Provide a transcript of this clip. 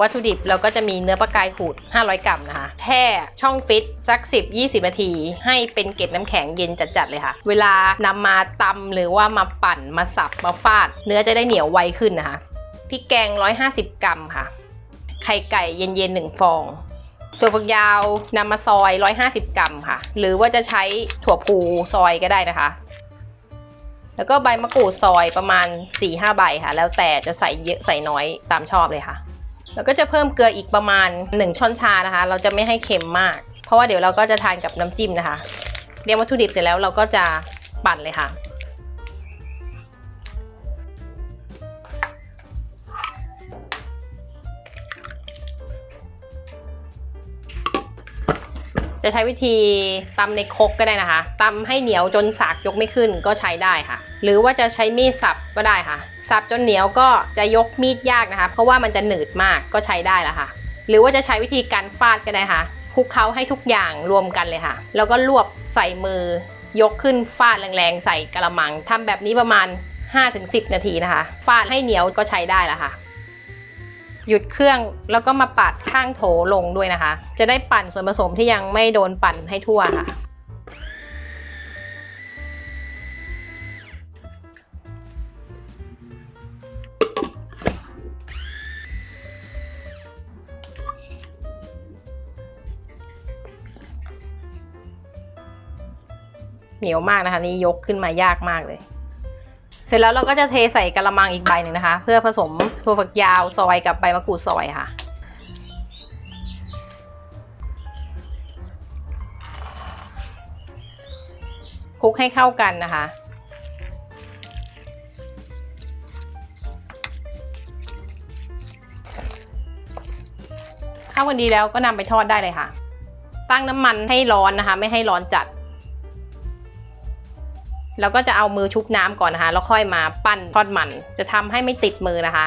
วัตถุดิบเราก็จะมีเนื้อปลากรายขูด500 กรัมนะคะแช่ช่องฟิตสัก 10-20 นาทีให้เป็นเกล็ดน้ำแข็งเย็นจัดๆเลยค่ะเวลานำมาตำหรือว่ามาปั่นมาสับมาฟาดเนื้อจะได้เหนียวไวขึ้นนะคะพริกแกง150 กรัมค่ะไข่ไก่เย็นๆ1 ฟองถั่วฝักยาวนำมาซอย150 กรัมค่ะหรือว่าจะใช้ถั่วพูซอยก็ได้นะคะแล้วก็ใบมะกรูดซอยประมาณ 4-5 ใบค่ะแล้วแต่จะใส่เยอะใส่น้อยตามชอบเลยค่ะแล้วก็จะเพิ่มเกลืออีกประมาณ1 ช้อนชานะคะเราจะไม่ให้เค็มมากเพราะว่าเดี๋ยวเราก็จะทานกับน้ำจิ้มนะคะเตรียมวัตถุดิบเสร็จแล้วเราก็จะปั่นเลยค่ะจะใช้วิธีตำในครกก็ได้นะคะตำให้เหนียวจนสากยกไม่ขึ้นก็ใช้ได้ค่ะหรือว่าจะใช้มีดสับก็ได้ค่ะสับจนเหนียวก็จะยกมีดยากนะคะเพราะว่ามันจะหนืดมากก็ใช้ได้แล้วค่ะหรือว่าจะใช้วิธีการฟาดก็ได้ค่ะคลุกเคล้าให้ทุกอย่างรวมกันเลยค่ะแล้วก็รวบใส่มือยกขึ้นฟาดแรงๆใส่กระมังทำแบบนี้ประมาณ 5-10 นาทีนะคะฟาดให้เหนียวก็ใช้ได้แล้วค่ะหยุดเครื่องแล้วก็มาปัดข้างโถลงด้วยนะคะจะได้ปั่นส่วนผสมที่ยังไม่โดนปั่นให้ทั่วค่ะเหนียวมากนะคะนี่ยกขึ้นมายากมากเลยเสร็จแล้วเราก็จะเทใส่กะละมังอีกใบหนึ่งนะคะเพื่อผสมถั่วฝักยาวซอยกับใบมะกรูดซอยค่ะคลุกให้เข้ากันนะคะเข้ากันดีแล้วก็นำไปทอดได้เลยค่ะตั้งน้ำมันให้ร้อนนะคะไม่ให้ร้อนจัดแล้วก็จะเอามือชุบน้ำก่อนนะคะแล้วค่อยมาปั้นทอดมันจะทำให้ไม่ติดมือนะคะ